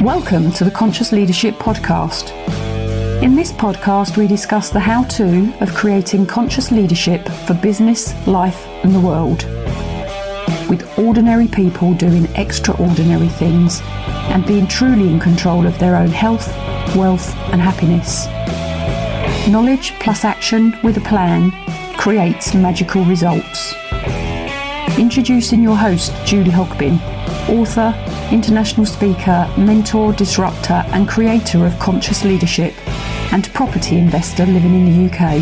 Welcome to the Conscious Leadership Podcast. In this podcast, we discuss the how-to of creating conscious leadership for business, life, and the world. With ordinary people doing extraordinary things and being truly in control of their own health, wealth, and happiness. Knowledge plus action with a plan creates magical results. Introducing your host, Julie Hogbin, author, international speaker, mentor, disruptor, and creator of conscious leadership, and property investor living in the UK.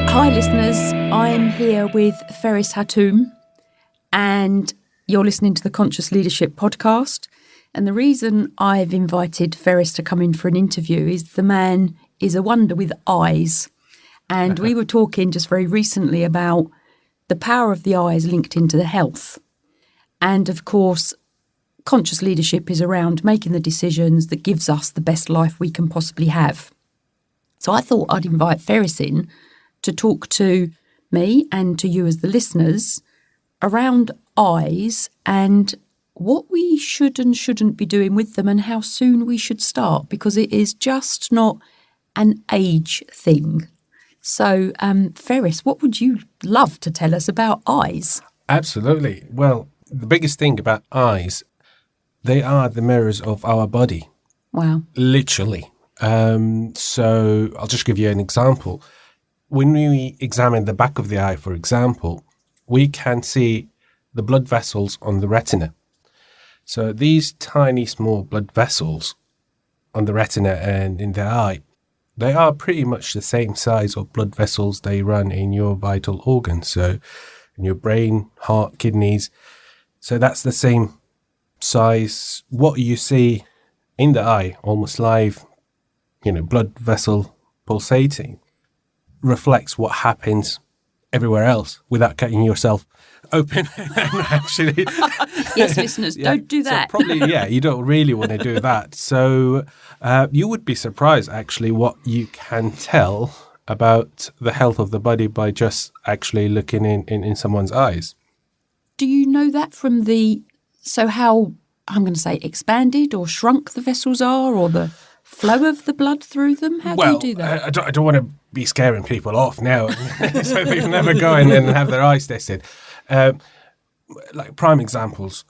Hi listeners, I'm here with Ferris Hartun, and you're listening to the Conscious Leadership Podcast. And the reason I've invited Ferris to come in for an interview is the man is a wonder with eyes. And we were talking just very recently about the power of the eyes linked into the health. And of course, conscious leadership is around making the decisions that gives us the best life we can possibly have. So I thought I'd invite Ferris in to talk to me and to you as the listeners around eyes and what we should and shouldn't be doing with them and how soon we should start, because it is just not an age thing. So, Ferris, what would you love to tell us about eyes? Absolutely. Well, the biggest thing about eyes, they are the mirrors of our body. Wow. Literally. So I'll just give you an example. When we examine the back of the eye, for example, we can see the blood vessels on the retina. So these tiny, small blood vessels on the retina and in the eye, they are pretty much the same size of blood vessels they run in your vital organs. So in your brain, heart, kidneys. So that's the same size. What you see in the eye, almost live, blood vessel pulsating, reflects what happens everywhere else without cutting yourself open. Actually, yes, listeners, don't do that. So probably, you don't really want to do that. So you would be surprised, actually, what you can tell about the health of the body by just actually looking in someone's eyes. Do you know that from how, I'm going to say, expanded or shrunk the vessels are, or the flow of the blood through them? How do you do that? I don't want to be scaring people off now, so they never go in and have their eyes tested. Like prime examples,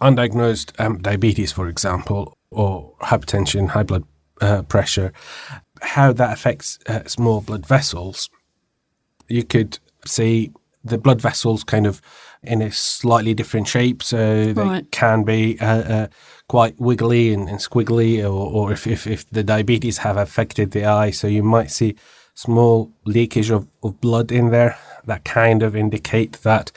undiagnosed diabetes, for example, or hypertension, high blood pressure, how that affects small blood vessels. You could see the blood vessels kind of in a slightly different shape, so they can be quite wiggly and squiggly, or if the diabetes have affected the eye, so you might see small leakage of blood in there that kind of indicate that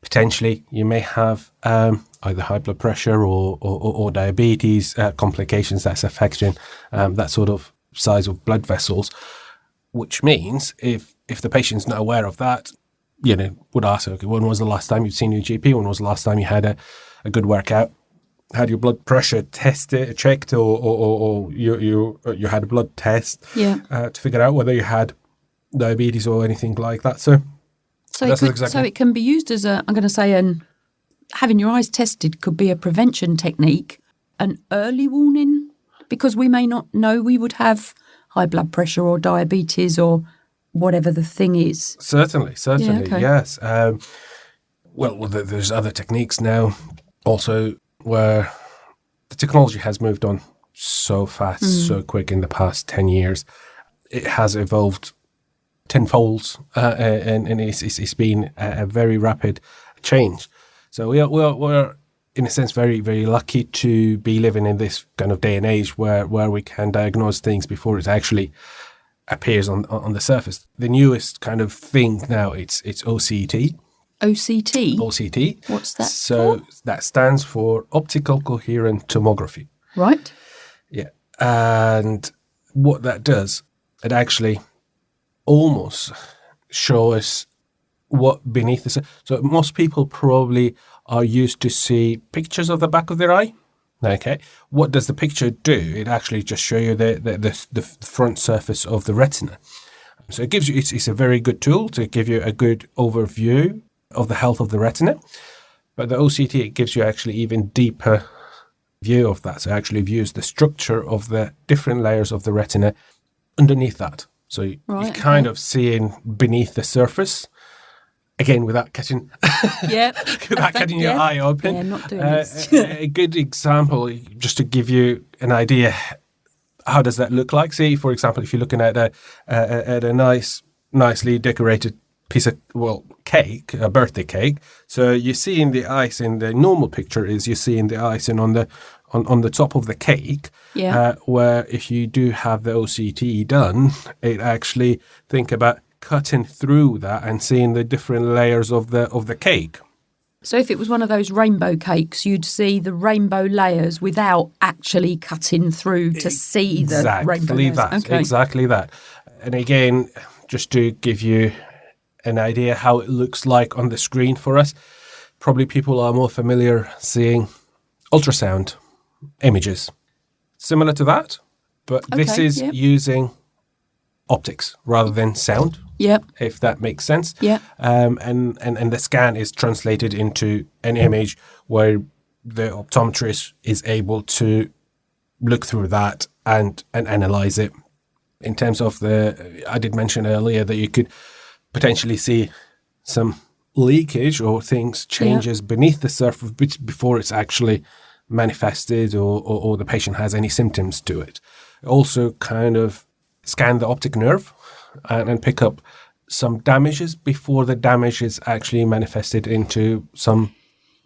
potentially you may have either high blood pressure or diabetes complications that's affecting that sort of size of blood vessels, which means if the patient's not aware of that, would ask, okay, when was the last time you've seen your GP? When was the last time you had a good workout? Had your blood pressure tested, checked, or you had a blood test to figure out whether you had diabetes or anything like that. So it can be used as having your eyes tested could be a prevention technique, an early warning, because we may not know we would have high blood pressure or diabetes or whatever the thing is. Certainly, yes. There's other techniques now also where the technology has moved on so fast, so quick in the past 10 years. It has evolved tenfold, and it's been a very rapid change. So we're in a sense very, very lucky to be living in this kind of day and age where we can diagnose things before it actually appears on the surface. The newest kind of thing now, it's OCT. OCT? OCT. What's that for? That stands for Optical Coherence Tomography. Right. Yeah. And what that does, it actually almost shows what beneath the surface. So most people probably are used to see pictures of the back of their eye. Okay. What does the picture do? It actually just shows you the front surface of the retina. So it gives you, it's a very good tool to give you a good overview of the health of the retina. But the OCT, it gives you actually even deeper view of that. So it actually views the structure of the different layers of the retina underneath that. So you're kind of seeing beneath the surface, again, without catching, catching your eye open. Yeah, not doing this. A good example, just to give you an idea, how does that look like? See, for example, if you're looking at a nicely decorated piece of, cake, a birthday cake. So you're seeing the icing. In the normal picture is you're seeing the icing on the top of the cake. Yeah. Where if you do have the OCT done, it actually think about cutting through that and seeing the different layers of the cake. So if it was one of those rainbow cakes, you'd see the rainbow layers without actually cutting through to see the rainbow layers. Exactly that. And again, just to give you an idea how it looks like on the screen for us, probably people are more familiar seeing ultrasound images. Similar to that, but this is using optics rather than sound. Yep. If that makes sense. Yeah. And the scan is translated into an image where the optometrist is able to look through that and analyze it. In terms of I did mention earlier that you could potentially see some leakage or changes beneath the surface before it's actually manifested or the patient has any symptoms to it. Also kind of scan the optic nerve and pick up some damages before the damage is actually manifested into some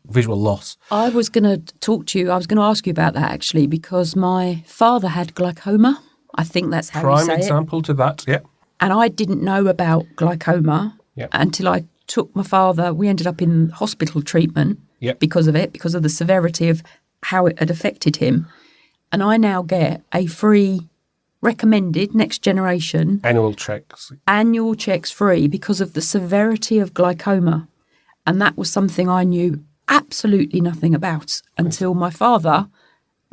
visual loss. I was going to talk to you, I was going to ask you about that actually, because my father had glaucoma. I think that's how you say it. Prime example to that, yeah. And I didn't know about glaucoma until I took my father. We ended up in hospital treatment because of it, because of the severity of how it had affected him. And I now get a free recommended next generation annual checks free because of the severity of glaucoma. And that was something I knew absolutely nothing about until my father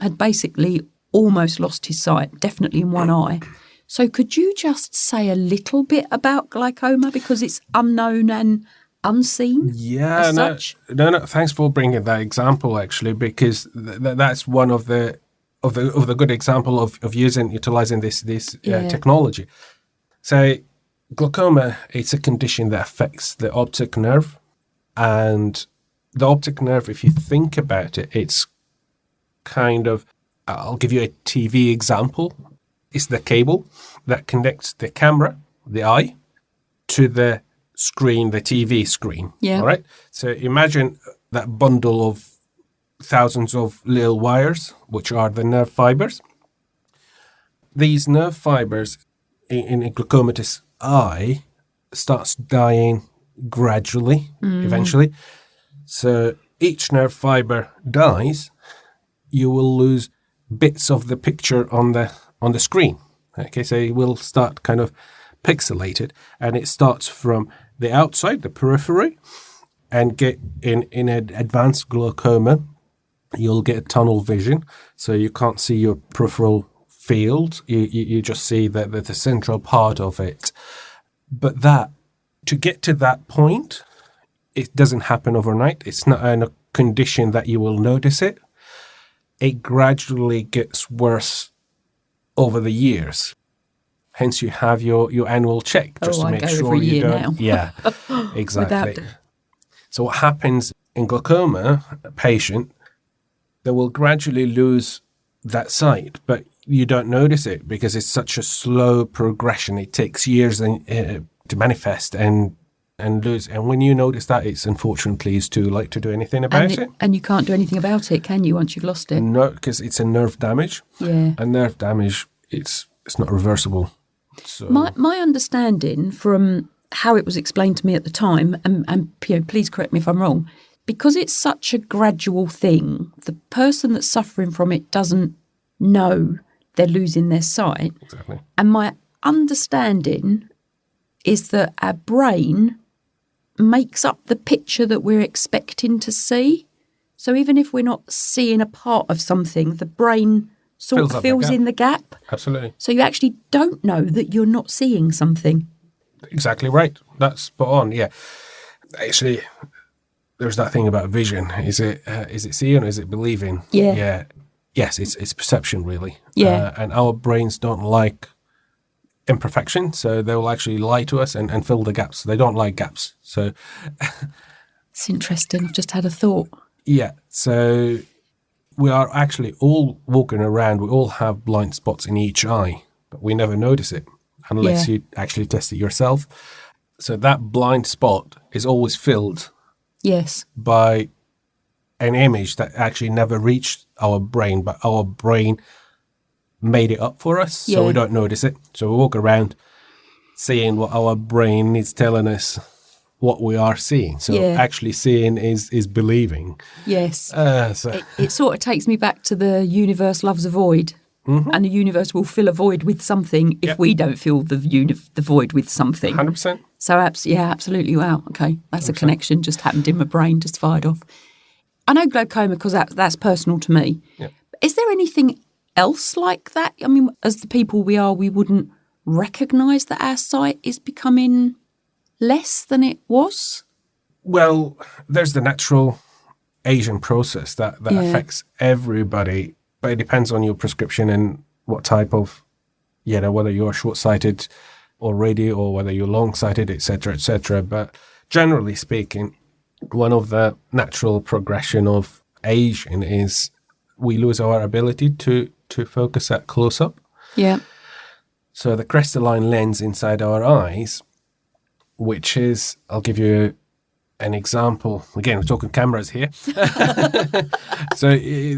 had basically almost lost his sight, definitely in one eye. So could you just say a little bit about glaucoma, because it's unknown and unseen? Yeah, no. Thanks for bringing that example, actually, because that's one of the good example of utilizing this technology. So glaucoma, it's a condition that affects the optic nerve, and the optic nerve, if you think about it, it's kind of, I'll give you a TV example. It's the cable that connects the camera, the eye, to the screen, the TV screen. Yeah. All right. So imagine that bundle of thousands of little wires, which are the nerve fibers. These nerve fibers in a glaucomatous eye starts dying gradually, eventually. So each nerve fiber dies, you will lose bits of the picture on the screen. Okay, so it will start kind of pixelated, and it starts from the outside, the periphery, and get in an advanced glaucoma, you'll get tunnel vision, so you can't see your peripheral field. You just see the central part of it. But to get to that point, it doesn't happen overnight. It's not a condition that you will notice it. It gradually gets worse over the years. Hence, you have your annual check just to make sure you don't. Now. Yeah, exactly. So what happens in glaucoma, a patient, they will gradually lose that sight, but you don't notice it because it's such a slow progression. It takes years to manifest and lose. And when you notice that, it's unfortunately too late to do anything about it. And you can't do anything about it, can you, once you've lost it? No, because it's a nerve damage. Yeah. And nerve damage, it's not reversible. So My understanding from how it was explained to me at the time, and please correct me if I'm wrong, because it's such a gradual thing, the person that's suffering from it doesn't know they're losing their sight. Exactly. And my understanding is that our brain makes up the picture that we're expecting to see. So even if we're not seeing a part of something, the brain sort of fills in the gap. Absolutely. So you actually don't know that you're not seeing something. Exactly right. That's spot on, yeah. Actually, there's that thing about vision. Is it seeing or is it believing? Yeah. Yes, it's perception really. Yeah. And our brains don't like imperfection, so they will actually lie to us and fill the gaps. They don't like gaps. So It's interesting. I've just had a thought. yeah, so we are actually all walking around. We all have blind spots in each eye, but we never notice it unless you actually test it yourself. So that blind spot is always filled Yes. by an image that actually never reached our brain, but our brain made it up for us, so we don't notice it. So we walk around seeing what our brain is telling us what we are seeing. So actually seeing is believing. Yes. So It sort of takes me back to the universe loves a void. And the universe will fill a void with something if we don't fill the void with something. 100%. So, absolutely. Wow. Okay. That's 100%. A connection just happened in my brain, just fired off. I know glaucoma because that's personal to me. Yeah. Is there anything else like that? I mean, as the people we are, we wouldn't recognise that our sight is becoming less than it was? Well, there's the natural aging process that affects everybody, but it depends on your prescription and what type of, whether you're short-sighted already or whether you're long-sighted, etc., etc. But generally speaking, one of the natural progression of aging is we lose our ability to focus at close-up. Yeah. So the crystalline lens inside our eyes, which is, I'll give you an example. Again, we're talking cameras here. So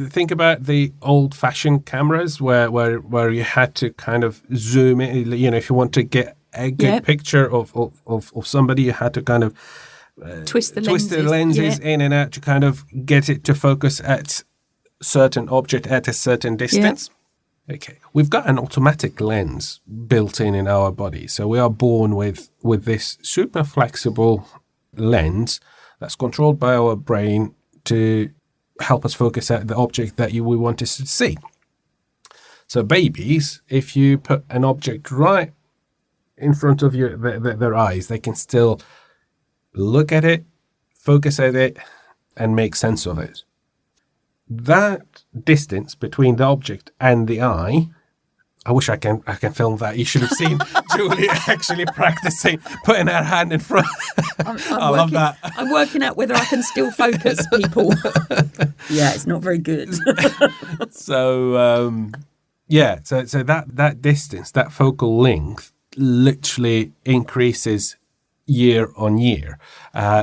think about the old-fashioned cameras where you had to kind of zoom in. If you want to get a good picture of somebody, you had to kind of twist the lenses in and out to kind of get it to focus at certain object at a certain distance. Okay, we've got an automatic lens built in our body, so we are born with this super flexible lens that's controlled by our brain to help us focus at the object that we want us to see. So babies, if you put an object right in front of their eyes, they can still look at it, focus at it, and make sense of it. That distance between the object and the eye, I wish I can film that. You should have seen Julie actually practicing, putting her hand in front. I love that. I'm working out whether I can still focus people. Yeah, it's not very good. So, so that distance, that focal length, literally increases year on year.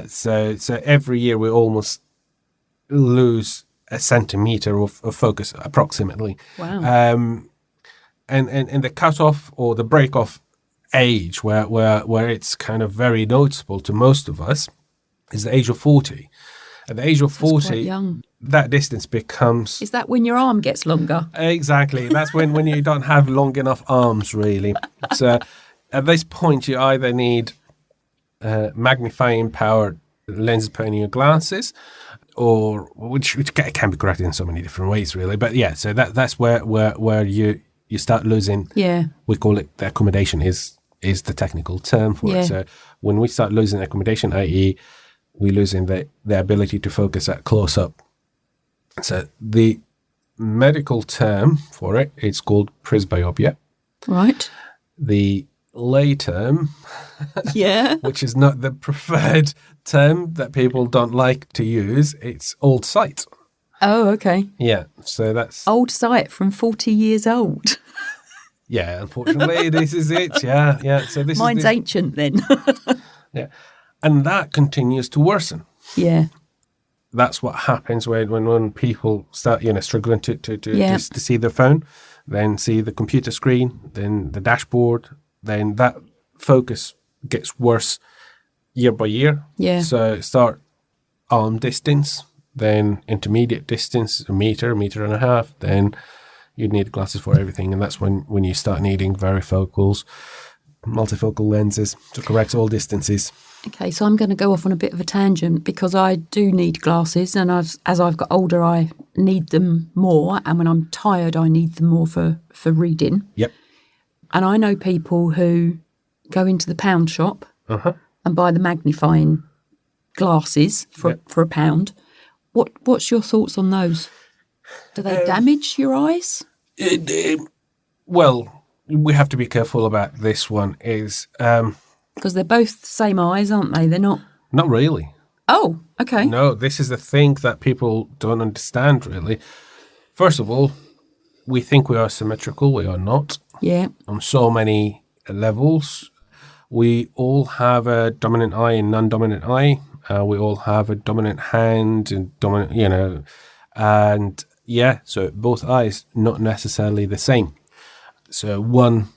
So every year we almost lose a centimeter of focus, approximately. Wow. And the cutoff or the break-off age where it's kind of very noticeable to most of us is the age of 40. At the age of 40, quite young. That distance becomes... Is that when your arm gets longer? Exactly. That's when you don't have long enough arms, really. So at this point, you either need magnifying power lenses put in your glasses, or which can be corrected in so many different ways, really. But yeah, so that's where you start losing. Yeah. We call it the accommodation is the technical term for it. So when we start losing accommodation, i.e., we're losing the ability to focus at close up. So the medical term for it, it's called presbyopia. Right. The lay term, which is not the preferred term that people don't like to use, it's old sight. Oh, okay. Yeah, so that's... Old sight from 40 years old. Yeah, unfortunately, this is it. Yeah. So Mine's ancient then. Yeah, and that continues to worsen. Yeah. That's what happens when people start, struggling to see their phone, then see the computer screen, then the dashboard, then that focus gets worse year by year. Yeah. So start arm distance, then intermediate distance, a meter and a half, then you need glasses for everything. And that's when you start needing varifocals, multifocal lenses to correct all distances. Okay, so I'm going to go off on a bit of a tangent because I do need glasses, and as I've got older, I need them more. And when I'm tired, I need them more for reading. Yep. And I know people who go into the pound shop and buy the magnifying glasses for £1. What's your thoughts on those? Do they damage your eyes? Well, we have to be careful about this one. Because they're both the same eyes, aren't they? They're not. Not really. Oh, okay. No, this is the thing that people don't understand, really. First of all, we think we are symmetrical. We are not. Yeah. On so many levels. We all have a dominant eye and non-dominant eye. We all have a dominant hand and dominant, and so both eyes not necessarily the same. So one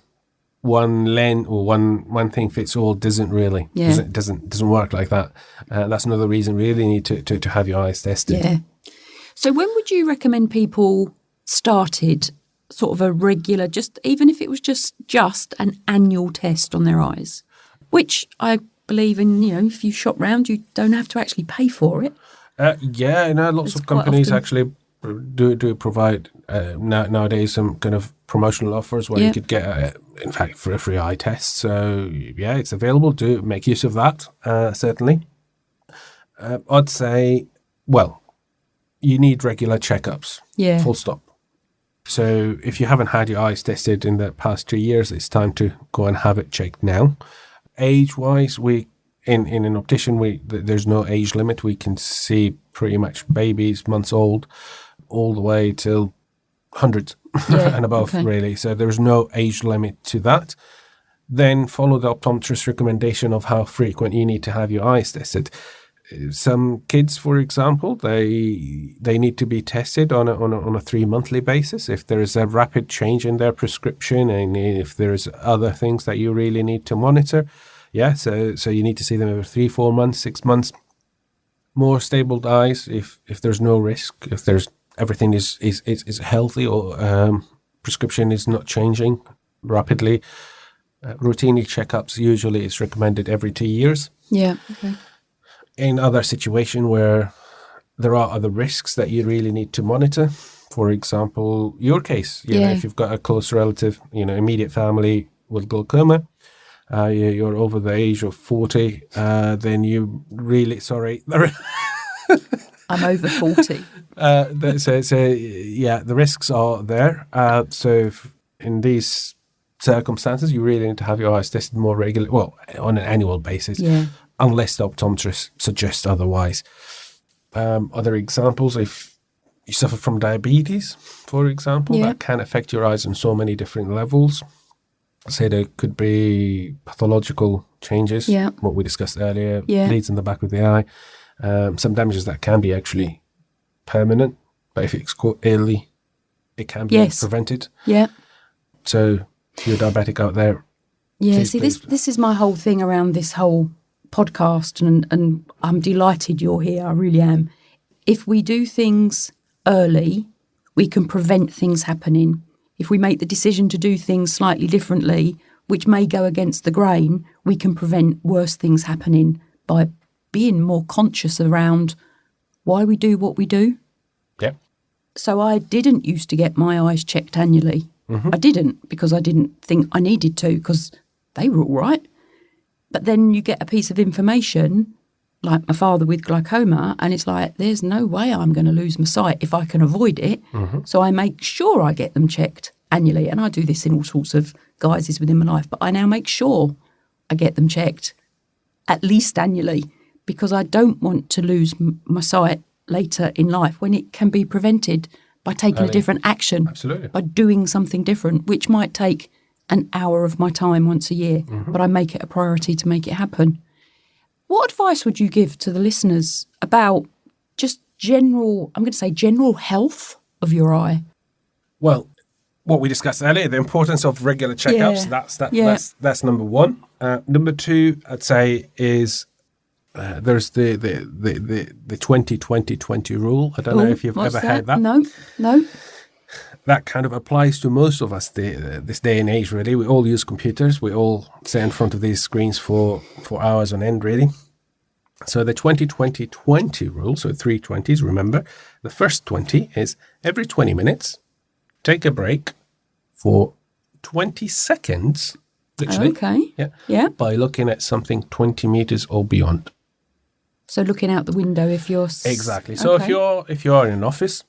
lens or one thing fits all doesn't really doesn't work like that. That's another reason really you need to have your eyes tested. Yeah. So when would you recommend people started sort of a regular, even if it was just an annual test on their eyes, which I believe in, if you shop round, you don't have to actually pay for it. Lots of companies actually do provide nowadays some kind of promotional offers where you could get, in fact, for a free eye test. So, it's available. Do make use of that, certainly. I'd say, you need regular checkups. Yeah. Full stop. So if you haven't had your eyes tested in the past 2 years, it's time to go and have it checked now. Age-wise, in an optician, there's no age limit. We can see pretty much babies, months old, all the way till hundreds and above, really. So there's no age limit to that. Then follow the optometrist's recommendation of how frequent you need to have your eyes tested. Some kids, for example, they need to be tested on a 3-monthly basis if there is a rapid change in their prescription and if there's other things that you really need to monitor. So you need to see them every 3, 4 months, 6 months. More stable eyes if there's no risk, if there's everything is healthy or prescription is not changing rapidly. Routine checkups usually is recommended every 2 years. Yeah. Okay. In other situation where there are other risks that you really need to monitor, for example, your case, if you've got a close relative, immediate family with glaucoma, you're over the age of 40, then you really, I'm over 40. The risks are there. So in these circumstances, you really need to have your eyes tested more regularly, on an annual basis. Yeah. Unless the optometrist suggests otherwise. Other examples, if you suffer from diabetes, for example, that can affect your eyes on so many different levels. Say there could be pathological changes, what we discussed earlier, bleeds in the back of the eye, some damages that can be actually permanent, but if it's caught early, it can be prevented. Yeah. So if you're diabetic out there, this is my whole thing around this whole podcast, and I'm delighted you're here. I really am. If we do things early, we can prevent things happening. If we make the decision to do things slightly differently, which may go against the grain, we can prevent worse things happening by being more conscious around why we do what we do. Yeah. So I didn't used to get my eyes checked annually. Mm-hmm. I didn't, because I didn't think I needed to, because they were all right. But then you get a piece of information, like my father with glaucoma, and it's like, there's no way I'm going to lose my sight if I can avoid it. Mm-hmm. So I make sure I get them checked annually. And I do this in all sorts of guises within my life, but I now make sure I get them checked at least annually, because I don't want to lose my sight later in life when it can be prevented by taking a different action. Absolutely. By doing something different, which might take an hour of my time once a year, but I make it a priority to make it happen. What advice would you give to the listeners about just general health of your eye? Well, what we discussed earlier, the importance of regular checkups, that's number one. Number two, I'd say, is there's the 20-20-20 rule. I don't know if you've ever heard that. No. That kind of applies to most of us this day and age, really. We all use computers. We all sit in front of these screens for hours on end, really. So the 20-20-20 rule, so 3 20s, remember. The first 20 is every 20 minutes, take a break for 20 seconds, literally. Okay. Yeah. By looking at something 20 meters or beyond. So looking out the window if you're... Exactly. So if you're in an office,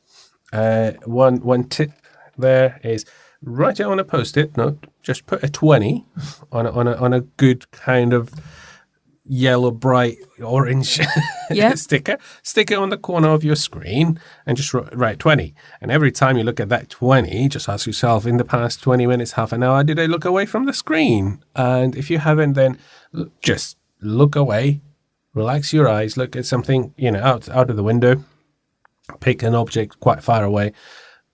one tip there is write it on a Post-it note. Just put a 20 on a good kind of yellow, bright orange sticker. Stick it on the corner of your screen and just write 20. And every time you look at that 20, just ask yourself, in the past 20 minutes, half an hour, did I look away from the screen? And if you haven't, then just look away, relax your eyes, look at something, out of the window, pick an object quite far away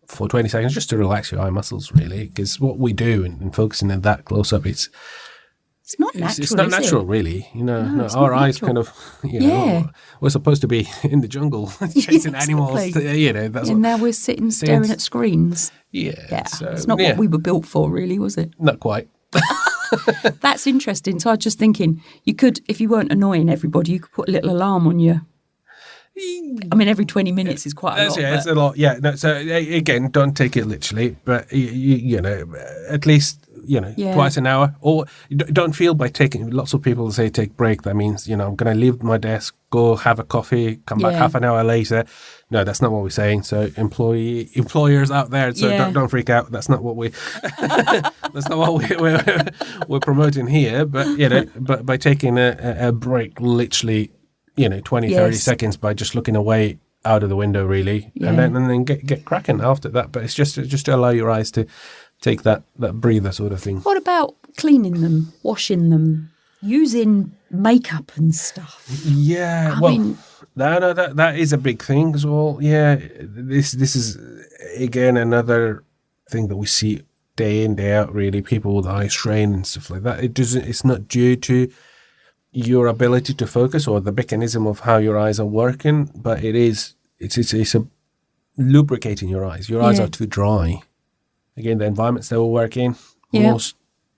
for 20 seconds just to relax your eye muscles, really. Because what we do in focusing in that close-up, it's not natural. It's not natural, really. No, our eyes kind of, we're supposed to be in the jungle chasing animals. That's and now we're staring at screens. Yeah. So, it's not what we were built for, really, was it? Not quite. That's interesting. So I was just thinking, you could, if you weren't annoying everybody, you could put a little alarm on you. I mean, every 20 minutes is quite a lot. Yeah, it's a lot. Yeah. No, so again, don't take it literally, but at least twice an hour. Or don't feel by taking. Lots of people say take break. That means I'm going to leave my desk, go have a coffee, come back half an hour later. No, that's not what we're saying. So employers out there, so don't freak out. That's not what that's not what we're promoting here. But but by taking a break, literally. 20, 30 seconds by just looking away out of the window, really, and then get cracking after that. But it's just to allow your eyes to take that breather sort of thing. What about cleaning them, washing them, using makeup and stuff? Yeah, that is a big thing as well. Yeah, this is again another thing that we see day in, day out. Really, people with eye strain and stuff like that. It's not due to your ability to focus or the mechanism of how your eyes are working, but it's a lubricating your eyes. Your eyes are too dry. Again, the environments that we work in,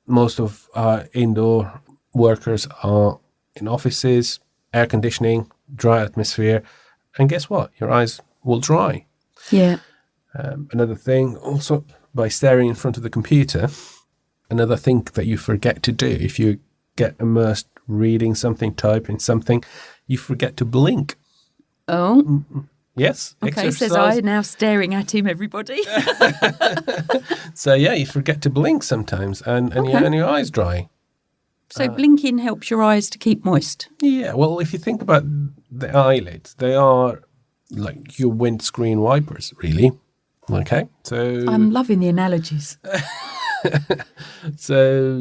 most of our indoor workers are in offices, air conditioning, dry atmosphere, and guess what? Your eyes will dry. Yeah. Another thing, also by staring in front of the computer, another thing that you forget to do if you get immersed reading something, typing something, you forget to blink. Oh. Yes. Okay, says I, now staring at him, everybody. So, you forget to blink sometimes and your eyes dry. So blinking helps your eyes to keep moist? Yeah, well, if you think about the eyelids, they are like your windscreen wipers, really. Okay, so... I'm loving the analogies. So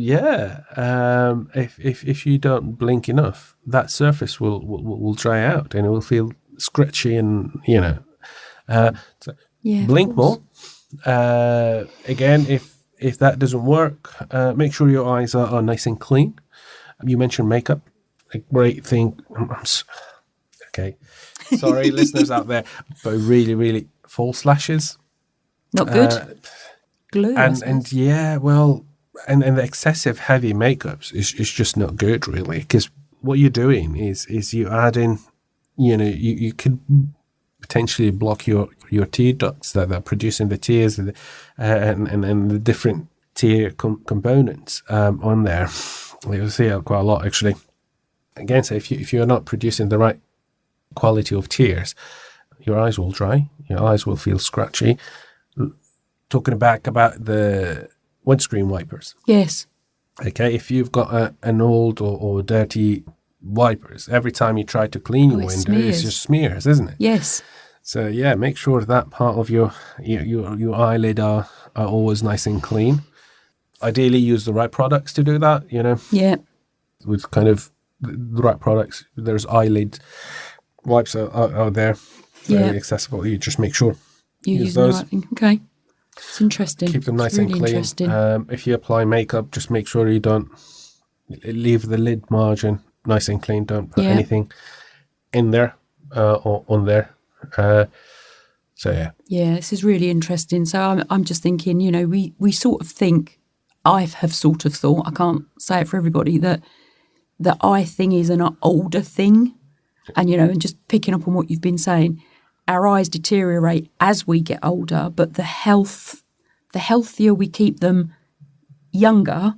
if you don't blink enough, that surface will dry out and it will feel scratchy and blink more. Again, if that doesn't work, make sure your eyes are nice and clean. You mentioned makeup, a great thing. Okay, sorry, listeners out there, but really, really false lashes. Not good. Glue, and the excessive heavy makeups is just not good, really, because what you're doing is you add in, you could potentially block your tear ducts that are producing the tears and the different tear components on there. You'll see it quite a lot, actually. Again, so if you're not producing the right quality of tears, your eyes will dry, your eyes will feel scratchy. Talking back about the windscreen wipers. Yes. Okay, if you've got an old or dirty wipers, every time you try to clean your window, it just smears, isn't it? Yes. So make sure that part of your eyelid are always nice and clean. Ideally, use the right products to do that. Yeah. With kind of the right products, there's eyelid wipes out there, very accessible. You just make sure you use those. The right thing. Okay. It's interesting. Keep them nice and clean. If you apply makeup, just make sure you don't leave the lid margin nice and clean. Don't put anything in there or on there. Yeah, this is really interesting. So I'm just thinking, we sort of think, I have sort of thought, I can't say it for everybody, that the eye thing is an older thing. And, and just picking up on what you've been saying, our eyes deteriorate as we get older, but the healthier we keep them younger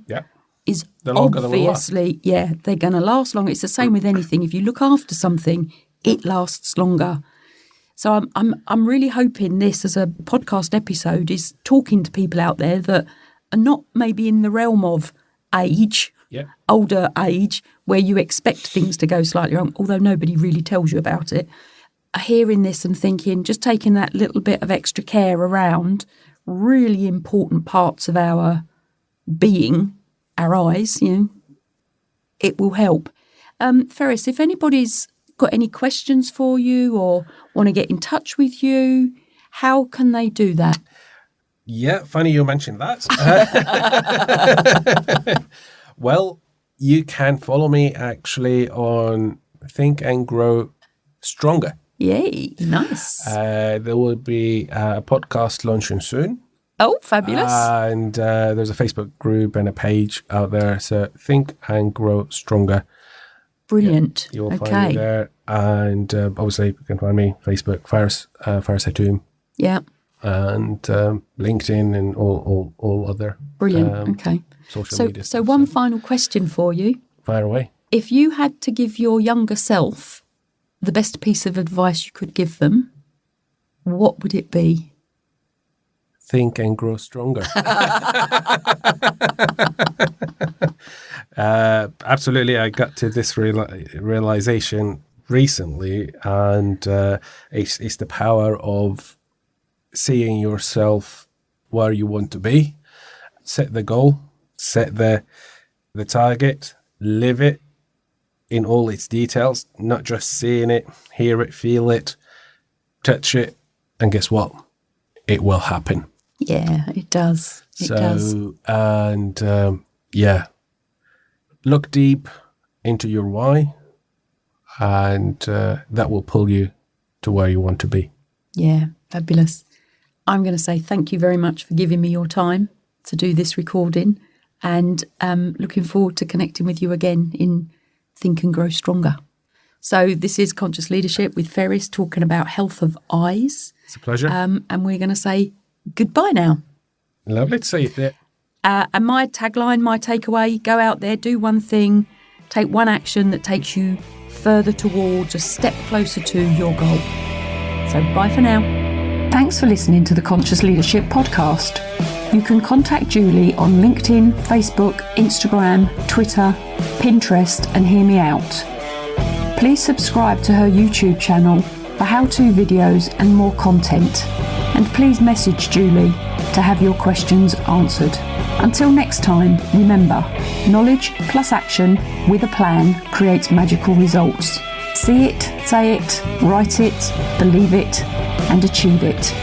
is The longer they will last. Obviously, yeah, they're going to last longer. It's the same with anything. If you look after something, it lasts longer. So I'm really hoping this as a podcast episode is talking to people out there that are not maybe in the realm of age, older age, where you expect things to go slightly wrong, although nobody really tells you about it. Hearing this and thinking, just taking that little bit of extra care around really important parts of our being, our eyes, it will help. Ferris, if anybody's got any questions for you or want to get in touch with you, how can they do that? Yeah, funny you mentioned that. Well, you can follow me actually on Think and Grow Stronger. Yay, nice. There will be a podcast launching soon. Oh, fabulous. And there's a Facebook group and a page out there. So Think and Grow Stronger. Brilliant. Yeah, you'll find me there. And obviously you can find me Facebook, Ferris Hartun. Yeah. And LinkedIn and all other brilliant. social media. So one final question for you. Fire away. If you had to give your younger self the best piece of advice you could give them, what would it be? Think and grow stronger. Absolutely. I got to this realization recently, and it's the power of seeing yourself where you want to be. Set the goal, set the target, live it in all its details, not just seeing it, hear it, feel it, touch it, and guess what? It will happen. Yeah, it does. It does. And look deep into your why, and that will pull you to where you want to be. Yeah, fabulous. I'm going to say thank you very much for giving me your time to do this recording, and looking forward to connecting with you again in Think and Grow Stronger. So this is Conscious Leadership with Ferris, talking about health of eyes. It's a pleasure. And we're going to say goodbye now. Lovely to see you there. And my tagline, my takeaway, go out there, do one thing, take one action that takes you further towards, a step closer to your goal. So bye for now. Thanks for listening to the Conscious Leadership podcast. You can contact Julie on LinkedIn, Facebook, Instagram, Twitter, Pinterest, and hear me out. Please subscribe to her YouTube channel for how-to videos and more content. And please message Julie to have your questions answered. Until next time, remember, knowledge plus action with a plan creates magical results. See it, say it, write it, believe it, and achieve it.